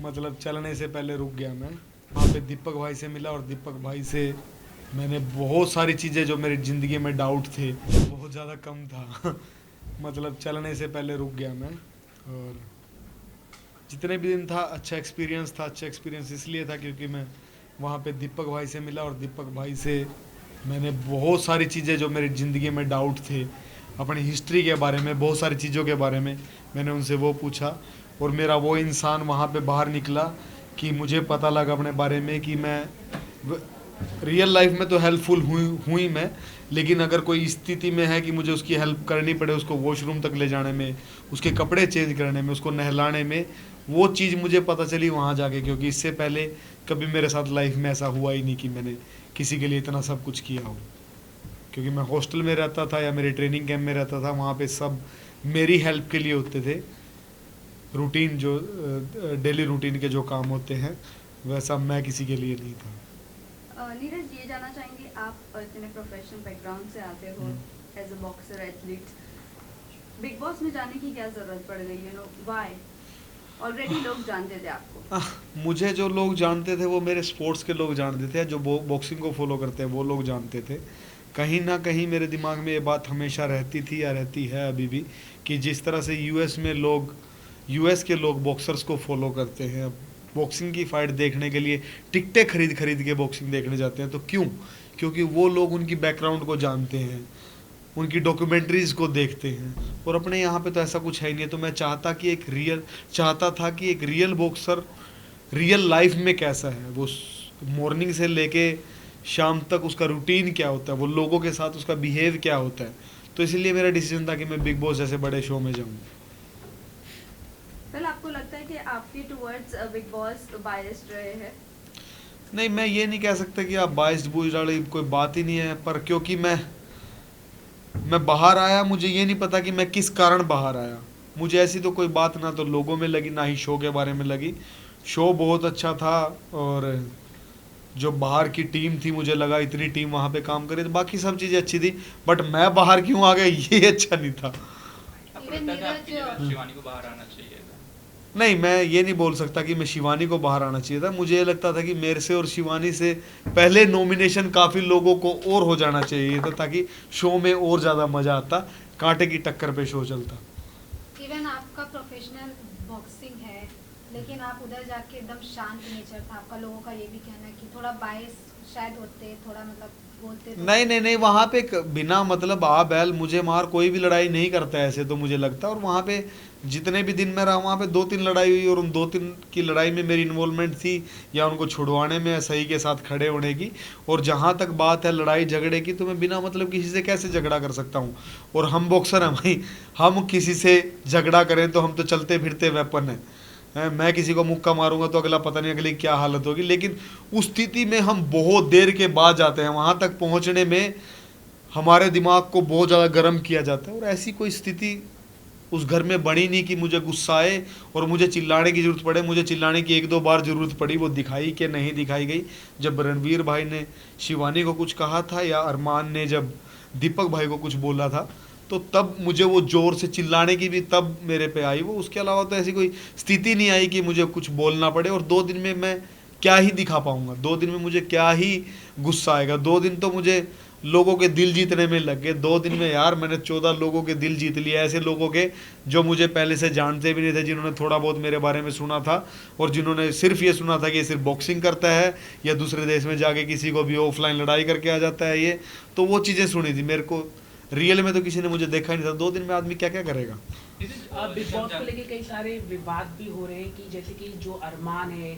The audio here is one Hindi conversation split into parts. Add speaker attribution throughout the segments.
Speaker 1: मतलब चलने से पहले रुक गया मैं। वहाँ पे दीपक भाई से मिला और दीपक भाई से मैंने बहुत सारी चीज़ें जो मेरी ज़िंदगी में डाउट थे बहुत ज़्यादा कम था। मतलब चलने से पहले रुक गया मैं। और जितने भी दिन था अच्छा एक्सपीरियंस था। अच्छा एक्सपीरियंस इसलिए था क्योंकि मैं वहाँ पे दीपक भाई से मिला और दीपक भाई से मैंने बहुत सारी चीज़ें जो मेरी ज़िंदगी में डाउट थे अपनी हिस्ट्री के बारे में बहुत सारी चीज़ों के बारे में मैंने उनसे वो पूछा। और मेरा वो इंसान वहाँ पे बाहर निकला कि मुझे पता लगा अपने बारे में कि मैं रियल लाइफ में तो हेल्पफुल हुई मैं। लेकिन अगर कोई स्थिति में है कि मुझे उसकी हेल्प करनी पड़े उसको वॉशरूम तक ले जाने में उसके कपड़े चेंज करने में उसको नहलाने में वो चीज़ मुझे पता चली वहाँ जाके। क्योंकि इससे पहले कभी मेरे साथ लाइफ में ऐसा हुआ ही नहीं कि मैंने किसी के लिए इतना सब कुछ किया हो। क्योंकि मैं हॉस्टल में रहता था या मेरे ट्रेनिंग कैंप में रहता था वहाँ पे सब मेरी हेल्प के लिए होते थे। रूटीन जो डेली रूटीन के जो काम होते हैं वैसा मैं किसी के लिए नहीं था।
Speaker 2: नीरज, ये जानना चाहेंगे, आप इतने प्रोफेशनल बैकग्राउंड से आते हो, as a boxer athlete, Bigg Boss में जाने की क्या जरूरत पड़ गई? व्हाई? ऑलरेडी लोग जानते थे आपको।
Speaker 1: मुझे जो लोग जानते थे वो मेरे स्पोर्ट्स के लोग जानते थे। जो बॉक्सिंग को फॉलो करते हैं वो लोग जानते थे। कहीं ना कहीं मेरे दिमाग में ये बात हमेशा रहती थी या रहती है अभी भी कि जिस तरह से यूएस के लोग बॉक्सर्स को फॉलो करते हैं बॉक्सिंग की फ़ाइट देखने के लिए टिकटें खरीद खरीद के बॉक्सिंग देखने जाते हैं। तो क्यों? क्योंकि वो लोग उनकी बैकग्राउंड को जानते हैं उनकी डॉक्यूमेंट्रीज़ को देखते हैं। और अपने यहाँ पे तो ऐसा कुछ है ही नहीं। तो मैं चाहता था कि एक रियल बॉक्सर रियल लाइफ में कैसा है वो मॉर्निंग से लेके शाम तक उसका रूटीन क्या होता है वो लोगों के साथ उसका बिहेव क्या होता है। तो इसलिए मेरा डिसीजन था कि मैं बिग बॉस जैसे बड़े शो में जाऊँ।
Speaker 2: फिर आपको लगता है कि आपके टुवर्ड्स बिग बॉस बायस्ड रहे हैं?
Speaker 1: नहीं, मैं ये नहीं कह सकता कि आप बाइस्ड बूझ वाली कोई बात ही नहीं है। पर क्योंकि मैं बाहर आया मुझे ये नहीं पता कि मैं किस कारण बाहर आया। मुझे ऐसी तो कोई बात ना तो लोगों में लगी ना ही शो के बारे में लगी। शो बहुत अच्छा था और जो बाहर की टीम थी मुझे लगा इतनी टीम वहाँ पे काम करे तो बाकी सब चीज़ें अच्छी थी। बट मैं बाहर क्यों आ गया ये अच्छा नहीं था।
Speaker 3: आपको लगता था आपकी जगह शिवानी को बाहर आना चाहिए था?
Speaker 1: नहीं, मैं ये नहीं बोल सकता कि मैं शिवानी को बाहर आना चाहिए था। मुझे ये लगता था कि मेरे से और शिवानी से पहले नॉमिनेशन काफ़ी लोगों को और हो जाना चाहिए था ताकि शो में और ज़्यादा मज़ा आता कांटे की टक्कर पे शो चलता।
Speaker 4: इवन आपका प्रोफेशनल बॉक्सिंग है लेकिन आप उधर जाके एकदम शांत नेचर था आपका। लोगों का ये भी कहना है कि थोड़ा बायस शायद होते थोड़ा मतलब बोलते तो
Speaker 1: नहीं नहीं नहीं, वहाँ पे बिना मतलब आ बैल मुझे मार कोई भी लड़ाई नहीं करता है ऐसे तो मुझे लगता है। और वहाँ पे जितने भी दिन मैं रहा वहाँ पे 2-3 लड़ाई हुई और उन 2-3 की लड़ाई में मेरी इन्वॉल्वमेंट थी या उनको छुड़वाने में सही के साथ खड़े होने की। और जहाँ तक बात है लड़ाई झगड़े की तो मैं बिना मतलब किसी से कैसे झगड़ा कर सकता हूँ। और हम बॉक्सर हैं भाई, हम किसी से झगड़ा करें तो हम तो चलते फिरते वेपन हैं। मैं किसी को मुक्का मारूंगा तो अगला पता नहीं अगली क्या हालत होगी। लेकिन उस स्थिति में हम बहुत देर के बाद जाते हैं वहाँ तक पहुँचने में हमारे दिमाग को बहुत ज़्यादा गर्म किया जाता है। और ऐसी कोई स्थिति उस घर में बनी नहीं कि मुझे गुस्सा आए और मुझे चिल्लाने की ज़रूरत पड़े। मुझे चिल्लाने की 1-2 बार ज़रूरत पड़ी, वो दिखाई कि नहीं दिखाई गई। जब रणवीर भाई ने शिवानी को कुछ कहा था या अरमान ने जब दीपक भाई को कुछ बोला था तो तब मुझे वो ज़ोर से चिल्लाने की भी तब मेरे पे आई वो। उसके अलावा तो ऐसी कोई स्थिति नहीं आई कि मुझे कुछ बोलना पड़े। और 2 दिन में मैं क्या ही दिखा पाऊँगा, 2 दिन में मुझे क्या ही गुस्सा आएगा। 2 दिन तो मुझे लोगों के दिल जीतने में लग गए। 2 दिन में यार मैंने 14 लोगों के दिल जीत लिए, ऐसे लोगों के जो मुझे पहले से जानते भी नहीं थे, जिन्होंने थोड़ा बहुत मेरे बारे में सुना था और जिन्होंने सिर्फ ये सुना था कि ये सिर्फ बॉक्सिंग करता है या दूसरे देश में जाके किसी को भी ऑफलाइन लड़ाई करके आ जाता है ये। तो वो चीज़ें सुनी थी। मेरे को रियल में तो किसी ने मुझे देखा ही नहीं था। 2 दिन में आदमी क्या क्या करेगा।
Speaker 5: अब बिग बॉस को लेके कई सारे विवाद भी हो रहे हैं कि जैसे कि जो अरमान है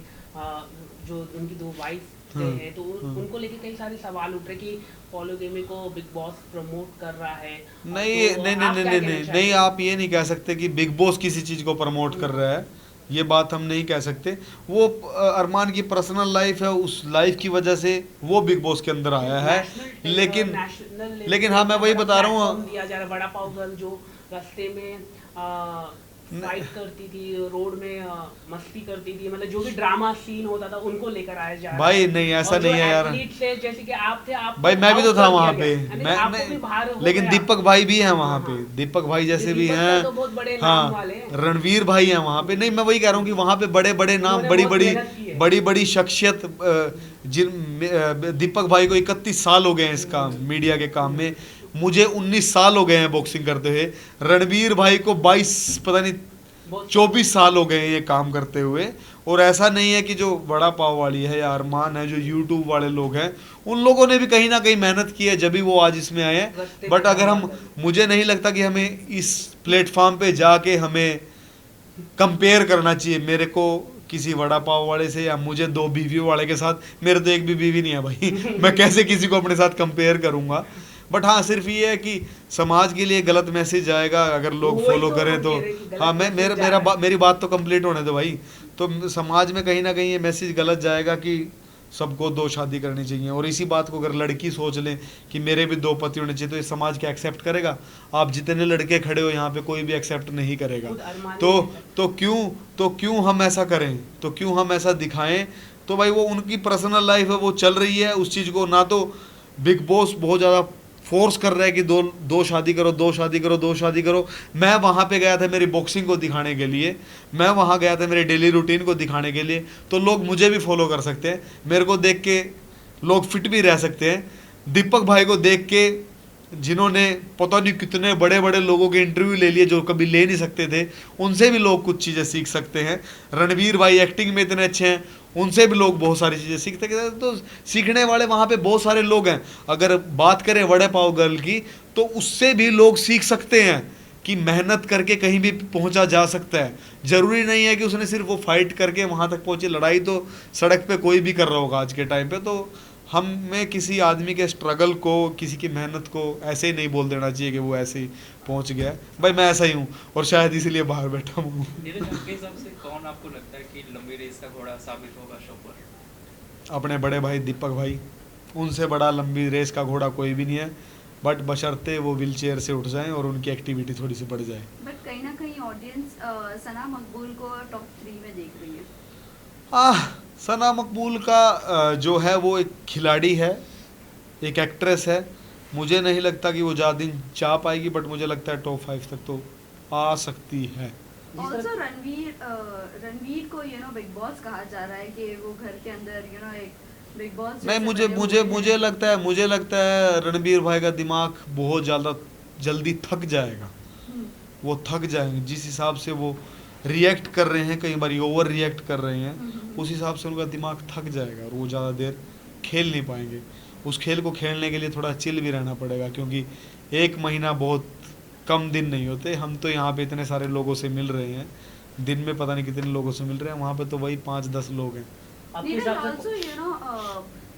Speaker 5: जो उनकी 2 वाइफ हैं तो उनको लेके कई सारे सवाल उठ रहे कि पॉलो गेमी को बिग बॉस प्रमोट कर रहा है।
Speaker 1: नहीं
Speaker 5: तो
Speaker 1: नहीं नहीं
Speaker 5: आप
Speaker 1: नहीं
Speaker 5: क्या
Speaker 1: नहीं
Speaker 5: कहना
Speaker 1: नहीं
Speaker 5: चाहेंगे?
Speaker 1: नहीं, आप ये नहीं कह सकते कि बिग बॉस किसी चीज़ को प्रमोट कर रहा है। ये बात हम नहीं कह सकते। वो अरमान की पर्सनल लाइफ है, उस लाइफ की वजह से वो बिग बॉस के अंदर आया है। लेकिन लेकिन हाँ मैं वही बता रहा हूँ।
Speaker 5: दिया जा रहा है बड़ा पाव गर्ल जो रास्ते में फाइट करती थी, रोड में मस्ती करती थी, मतलब जो भी ड्रामा सीन होता था उनको लेकर आया जा रहा
Speaker 1: भाई
Speaker 5: है।
Speaker 1: नहीं, ऐसा
Speaker 5: और जो
Speaker 1: नहीं है यार।
Speaker 5: एथलीट थे जैसे कि आप थे, आप
Speaker 1: भाई मैं भी तो था वहाँ पे,
Speaker 5: आपको भी बाहर हो
Speaker 1: लेकिन
Speaker 5: गया।
Speaker 1: दीपक भाई भी हैं वहाँ
Speaker 5: हाँ,
Speaker 1: पे,
Speaker 5: हाँ।
Speaker 1: दीपक भाई जैसे भी
Speaker 5: दीपक
Speaker 1: हैं।
Speaker 5: का तो बहुत बड़े नाम वाले हैं।
Speaker 1: रणवीर भाई हैं वहाँ पे। नहीं, मैं वही कह रहा हूँ कि वहाँ पे बड़े बड़े नाम,
Speaker 5: उन्होंने
Speaker 1: बड़ी
Speaker 5: बहुत
Speaker 1: बड़ी
Speaker 5: मेहनत की है।
Speaker 1: बड़ी बड़ी शख्सियत, दीपक भाई को 31 साल हो गए हैं इसका मीडिया के काम में, मुझे 19 साल हो गए हैं बॉक्सिंग करते हुए, रणवीर भाई को 22 पता नहीं
Speaker 5: बहुत
Speaker 1: 24 साल हो गए हैं ये काम करते हुए। और ऐसा नहीं है कि जो बड़ा पाव वाली है या अरमान है, जो यूट्यूब वाले लोग हैं, उन लोगों ने भी कहीं ना कहीं मेहनत की है, जब भी वो आज इसमें आए हैं।
Speaker 5: रस्ते
Speaker 1: बट
Speaker 5: पे
Speaker 1: अगर हम,
Speaker 5: काम करते
Speaker 1: मुझे नहीं लगता कि हमें इस प्लेटफॉर्म पे जाके हमें कंपेयर करना चाहिए मेरे को किसी वड़ा पाव वाले से, या मुझे 2 बीवियों वाले के साथ। मेरे तो एक भी बीवी नहीं है भाई मैं कैसे किसी को अपने साथ कंपेयर करूंगा। बट हाँ, सिर्फ ये है कि समाज के लिए गलत मैसेज जाएगा अगर लोग
Speaker 5: वही
Speaker 1: फॉलो
Speaker 5: तो
Speaker 1: करें
Speaker 5: हम
Speaker 1: तो।
Speaker 5: कह रहे हैं कि गलत
Speaker 1: हाँ, मैं
Speaker 5: मैसेज जा रहा है।
Speaker 1: मेरी बात तो कंप्लीट होने दो भाई। तो समाज में कहीं ना कहीं ये मैसेज गलत जाएगा कि सबको 2 शादी करनी चाहिए, और इसी बात को अगर लड़की सोच लें कि मेरे भी 2 पति होने चाहिए, तो ये समाज क्या एक्सेप्ट करेगा? आप जितने लड़के खड़े हो यहाँ पे, कोई भी एक्सेप्ट नहीं करेगा।
Speaker 5: खुद अरमान
Speaker 1: तो क्यों हम ऐसा करें, तो क्यों हम ऐसा दिखाएं? तो भाई वो उनकी पर्सनल लाइफ है, वो चल रही है उस चीज़ को। ना तो बिग बॉस बहुत ज़्यादा फोर्स कर रहा है कि दो शादी करो, 2 शादी करो, 2 शादी करो। मैं वहाँ पे गया था मेरी बॉक्सिंग को दिखाने के लिए, मैं वहाँ गया था मेरे डेली रूटीन को दिखाने के लिए, तो लोग मुझे भी फॉलो कर सकते हैं, मेरे को देख के लोग फिट भी रह सकते हैं। दीपक भाई को देख के जिन्होंने पता नहीं कितने बड़े बड़े लोगों के इंटरव्यू ले लिए जो कभी ले नहीं सकते थे, उनसे भी लोग कुछ चीज़ें सीख सकते हैं। रणवीर भाई एक्टिंग में इतने अच्छे हैं, उनसे भी लोग बहुत सारी चीज़ें सीखते हैं। तो सीखने वाले वहाँ पे बहुत सारे लोग हैं। अगर बात करें वड़े पाव गर्ल की, तो उससे भी लोग सीख सकते हैं कि मेहनत करके कहीं भी पहुंचा जा सकता है। ज़रूरी नहीं है कि उसने सिर्फ वो फाइट करके वहाँ तक पहुँची। लड़ाई तो सड़क पे कोई भी कर रहा होगा आज के टाइम पे। तो हमें किसी आदमी के स्ट्रगल को, किसी की मेहनत को ऐसे ही नहीं बोल देना चाहिए कि वो ऐसे ही पहुँच गया है। भाई मैं ऐसा ही हूँ, और शायद इसीलिए बाहर बैठा हूँ।
Speaker 3: नीरज, आपके हिसाब से कौन आपको लगता है कि लंबी रेस का घोड़ा साबित होगा शो पर?
Speaker 1: अपने बड़े भाई दीपक भाई, उनसे बड़ा लंबी रेस का घोड़ा कोई भी नहीं है। बट बशर्ते वो व्हील चेयर से उठ जाएं और उनकी एक्टिविटी थोड़ी सी बढ़ जाए।
Speaker 2: बट कहीं ना कहीं ऑडियंस सना मकबूल को टॉप 3 में देख रही है।
Speaker 1: सना मकबूल का जो है वो एक खिलाड़ी है, एक एक्ट्रेस है। मुझे नहीं लगता कि वो ज़्यादा दिन चाह पाएगी, बट मुझे लगता है टॉप 5 तक तो आ सकती है।
Speaker 2: ऑल्सो रणवीर को बिग बॉस कहा जा रहा है कि वो घर के अंदर एक बिग बॉस।
Speaker 1: नहीं, मुझे लगता है रणबीर भाई का दिमाग बहुत ज़्यादा जल्दी थक जाएगा। वो थक जाएंगे, जिस हिसाब से वो रिएक्ट कर रहे हैं, कई बार ओवर रिएक्ट कर रहे हैं, उस हिसाब से उनका दिमाग थक जाएगा और वो ज़्यादा देर खेल नहीं पाएंगे। उस खेल को खेलने के लिए थोड़ा चिल भी रहना पड़ेगा, क्योंकि 1 महीना बहुत कम दिन नहीं होते। हम तो यहाँ पे इतने सारे लोगों से मिल रहे हैं, दिन में पता नहीं कितने लोगों से मिल रहे हैं, वहाँ पे तो वही 5-10 लोग हैं।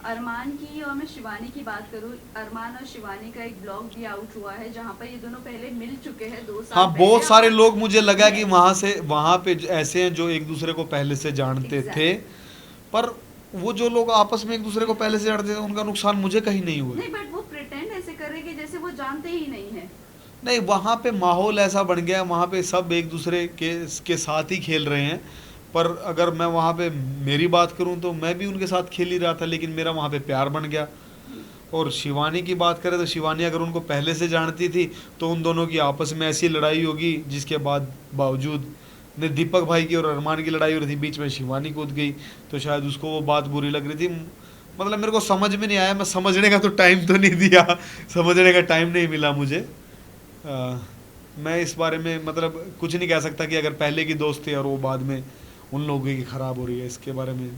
Speaker 2: अरमान की और मैं शिवानी की बात करूं, अरमान और शिवानी का एक ब्लॉग भी आउट हुआ है जहां पर ये दोनों पहले मिल चुके हैं 2 साल
Speaker 1: हाँ,
Speaker 2: पहले।
Speaker 1: बहुत सारे लोग, मुझे लगा कि वहाँ पे ऐसे हैं जो एक दूसरे को पहले से जानते थे, पर वो जो लोग आपस में एक दूसरे को पहले से जानते थे, उनका नुकसान मुझे कहीं नहीं हुआ।
Speaker 2: नहीं, बट वो प्रिटेंड ऐसे कर रहे कि जैसे वो जानते ही नहीं है।
Speaker 1: नहीं, वहाँ पे माहौल ऐसा बन गया, वहाँ पे सब एक दूसरे के साथ ही खेल रहे हैं। पर अगर मैं वहाँ पे मेरी बात करूँ तो मैं भी उनके साथ खेल ही रहा था, लेकिन मेरा वहाँ पे प्यार बन गया। और शिवानी की बात करें तो शिवानी अगर उनको पहले से जानती थी तो उन दोनों की आपस में ऐसी लड़ाई होगी जिसके बावजूद ने दीपक भाई की और अरमान की लड़ाई हो रही थी, बीच में शिवानी कूद गई, तो शायद उसको वो बात बुरी लग रही थी। मतलब मेरे को समझ में नहीं आया, मैं समझने का तो टाइम तो नहीं दिया, समझने का टाइम नहीं मिला मुझे। मैं इस बारे में मतलब कुछ नहीं कह सकता कि अगर पहले की दोस्त थी और वो बाद में उन लोगों की ख़राब हो रही है, इसके बारे में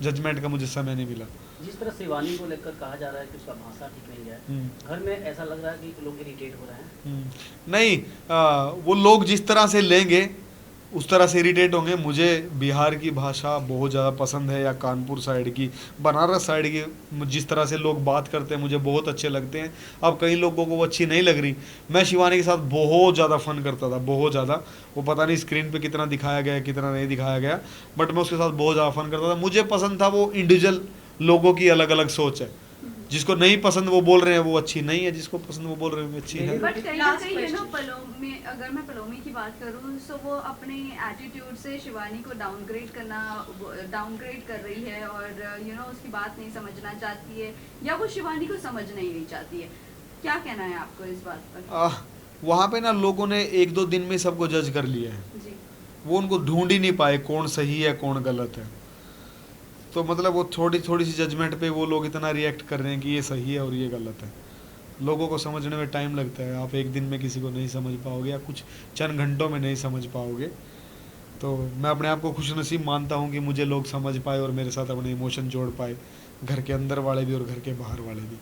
Speaker 1: जजमेंट का मुझे समय नहीं मिला।
Speaker 6: जिस तरह शिवानी को लेकर कहा जा रहा है कि उसका भाषा ठीक नहीं है, घर में ऐसा लग रहा है कि लोग इरिटेट हो रहे हैं।
Speaker 1: नहीं, वो लोग जिस तरह से लेंगे उस तरह से इरिटेट होंगे। मुझे बिहार की भाषा बहुत ज़्यादा पसंद है, या कानपुर साइड की, बनारस साइड की जिस तरह से लोग बात करते हैं मुझे बहुत अच्छे लगते हैं। अब कई लोगों को वो अच्छी नहीं लग रही। मैं शिवानी के साथ बहुत ज़्यादा फ़न करता था, बहुत ज़्यादा। वो पता नहीं स्क्रीन पे कितना दिखाया गया कितना नहीं दिखाया गया, बट मैं उसके साथ बहुत ज़्यादा फ़न करता था। मुझे पसंद था वो इंडिविजुअल लोगों की अलग अलग सोच है, जिसको नहीं पसंद वो बोल रहे हैं वो अच्छी नहीं है, जिसको पसंद वो बोल रहे हैं वो अच्छी है।
Speaker 2: बट कहीं ना
Speaker 7: Last
Speaker 2: कहीं
Speaker 7: question.
Speaker 2: पलोमी, अगर मैं पलोमी की बात करूँ तो वो अपने एटीट्यूड से शिवानी को डाउनग्रेड कर रही है और उसकी बात नहीं समझना चाहती है या वो शिवानी को समझना ही नहीं चाहती है। क्या कहना है आपको इस बात पर?
Speaker 1: वहाँ पे ना लोगों ने 1-2 दिन में सबको जज कर लिया है,
Speaker 2: जी
Speaker 1: वो उनको ढूंढ ही नहीं पाए कौन सही है कौन गलत है। तो मतलब वो थोड़ी थोड़ी सी जजमेंट पे वो लोग इतना रिएक्ट कर रहे हैं कि ये सही है और ये गलत है। लोगों को समझने में टाइम लगता है, आप एक दिन में किसी को नहीं समझ पाओगे या कुछ चंद घंटों में नहीं समझ पाओगे। तो मैं अपने आप को खुशनसीब मानता हूँ कि मुझे लोग समझ पाए और मेरे साथ अपने इमोशन जोड़ पाए, घर के अंदर वाले भी और घर के बाहर वाले भी।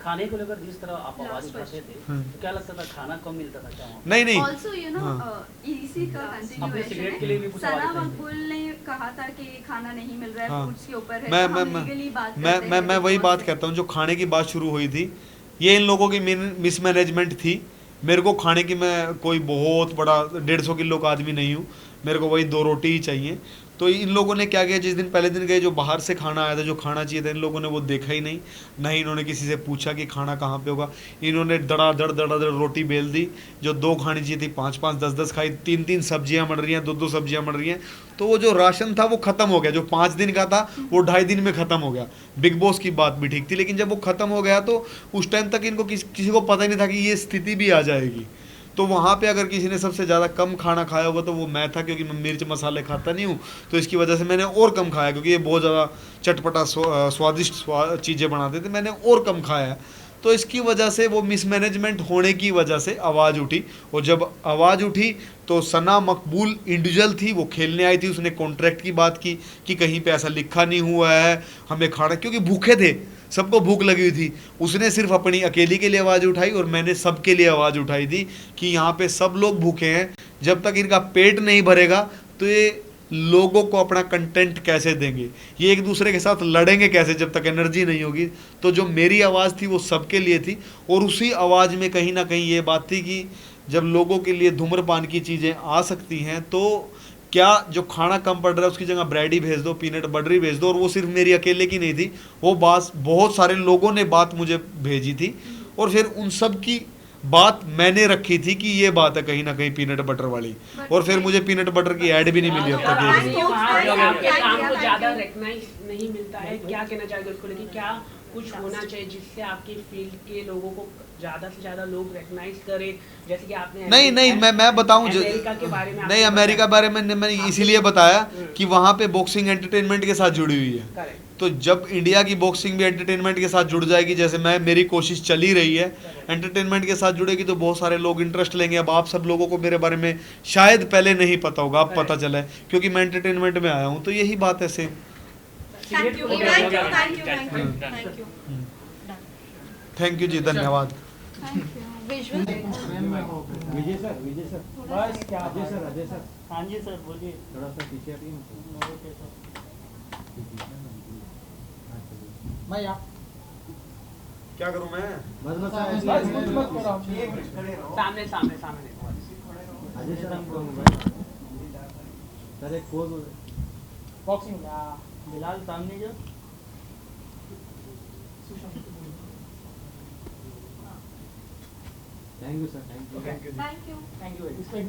Speaker 6: खाने को लेकर जिस तरह आप आवाज
Speaker 2: Last
Speaker 6: उठाते थे
Speaker 1: हाँ।
Speaker 6: तो क्या लगता था खाना कम मिलता था क्या वहाँ पे?
Speaker 1: नहीं
Speaker 2: ऑल्सो
Speaker 1: हाँ।
Speaker 2: इसी का
Speaker 6: अपने सिगरेट के लिए भी
Speaker 2: कंटिन्यूएशन
Speaker 6: कुछ
Speaker 2: है। सना
Speaker 6: आवाज़
Speaker 2: मकबूल ने कहा था कि खाना नहीं मिल रहा है,
Speaker 1: हाँ।
Speaker 2: फूड्स के ऊपर है,
Speaker 1: मैं
Speaker 2: तो
Speaker 1: मैं
Speaker 2: हम
Speaker 1: मैं
Speaker 2: legally बात
Speaker 1: मैं
Speaker 2: करते
Speaker 1: मैं
Speaker 2: हैं
Speaker 1: मैं वही
Speaker 2: Big
Speaker 1: बात
Speaker 2: Boss से।
Speaker 1: कहता हूँ, जो खाने की बात शुरू हुई थी ये इन लोगों की मिसमैनेजमेंट थी। मेरे को खाने की, मैं कोई बहुत बड़ा 150 किलो का आदमी नहीं हूँ, मेरे को वही 2 रोटी ही चाहिए। तो इन लोगों ने क्या किया, जिस दिन पहले दिन गए जो बाहर से खाना आया था, जो खाना चाहिए था, इन लोगों ने वो देखा ही नहीं, ना ही इन्होंने किसी से पूछा कि खाना कहाँ पे होगा। इन्होंने दड़ा रोटी बेल दी, जो 2 खानी चाहिए थी 5-5 10-10 खाई, 3-3 सब्जियां बन रही हैं, 2-2 सब्जियां बन रही हैं। तो वो जो राशन था वो ख़त्म हो गया, जो 5 दिन का था वो 2.5 दिन में ख़त्म हो गया। बिग बॉस की बात भी ठीक थी, लेकिन जब वो ख़त्म हो गया तो उस टाइम तक इनको किसी को पता ही नहीं था कि ये स्थिति भी आ जाएगी। तो वहाँ पे अगर किसी ने सबसे ज़्यादा कम खाना खाया होगा तो वो मैं था, क्योंकि मैं मिर्च मसाले खाता नहीं हूँ, तो इसकी वजह से मैंने और कम खाया, क्योंकि ये बहुत ज़्यादा चटपटा स्वादिष्ट चीज़ें बनाते थे, मैंने और कम खाया। तो इसकी वजह से वो मिसमैनेजमेंट होने की वजह से आवाज़ उठी, और जब आवाज़ उठी तो सना मकबूल इंडिविजुअल थी, वो खेलने आई थी, उसने कॉन्ट्रैक्ट की बात की कि कहीं पे ऐसा लिखा नहीं हुआ है हमें खाना, क्योंकि भूखे थे, सबको भूख लगी हुई थी। उसने सिर्फ अपनी अकेली के लिए आवाज़ उठाई और मैंने सबके लिए आवाज़ उठाई थी कि यहाँ पे सब लोग भूखे हैं, जब तक इनका पेट नहीं भरेगा तो ये लोगों को अपना कंटेंट कैसे देंगे, ये एक दूसरे के साथ लड़ेंगे कैसे जब तक एनर्जी नहीं होगी। तो जो मेरी आवाज़ थी वो सबके लिए थी, और उसी आवाज़ में कहीं ना कहीं ये बात थी कि जब लोगों के लिए धूम्रपान की चीज़ें आ सकती हैं तो क्या जो खाना कम पड़ रहा है उसकी जगह ब्रेड ही भेज दो, पीनट बटर ही भेज दो। और वो सिर्फ मेरी अकेले की नहीं थी, वो बात बहुत सारे लोगों ने बात मुझे भेजी थी, और फिर उन सब की बात मैंने रखी थी कि ये बात है कहीं ना कहीं पीनट बटर वाली, और फिर मुझे पीनट बटर की ऐड भी नहीं मिली अब तक एक भी।
Speaker 5: आपके काम को ज्यादा रिकॉग्नाइज नहीं मिलता है, क्या कहना चाहेंगे उसको लेके? क्या कुछ होना चाहिए जिससे आपकी फील्ड के लोगों को ज्यादा से ज्यादा लोग रिकॉग्नाइज करें, जैसे कि आपने
Speaker 1: नहीं मैं बताऊं
Speaker 5: अमेरिका के बारे में
Speaker 1: नहीं, अमेरिका बारे में मैंने इसीलिए बताया कि वहाँ पे बॉक्सिंग एंटरटेनमेंट के साथ जुड़ी हुई है।
Speaker 5: करेक्ट।
Speaker 1: तो जब इंडिया की बॉक्सिंग भी एंटरटेनमेंट के साथ जुड़ जाएगी, जैसे मेरी कोशिश चली रही है एंटरटेनमेंट के साथ जुड़ेगी, तो बहुत सारे लोग इंटरेस्ट लेंगे। अब आप सब लोगों को मेरे बारे में शायद पहले नहीं पता होगा, अब पता चला है क्योंकि मैं एंटरटेनमेंट में आया हूँ। तो यही बात है सेम। थैंक यू जी, धन्यवाद।
Speaker 7: विजुअल
Speaker 8: विजय सर बस क्या अजय सर हाँ जी सर बोलिए। थोड़ा सा पीछे मैं आप
Speaker 1: क्या करूँ मैं?
Speaker 8: बस मत करो,
Speaker 5: सामने सामने सामने
Speaker 8: अजय सर हमको मोबाइल सर एक पोज बॉक्सिंग बिलाल सामने जो thank you sir, thank you
Speaker 4: thank you.
Speaker 8: इसको एक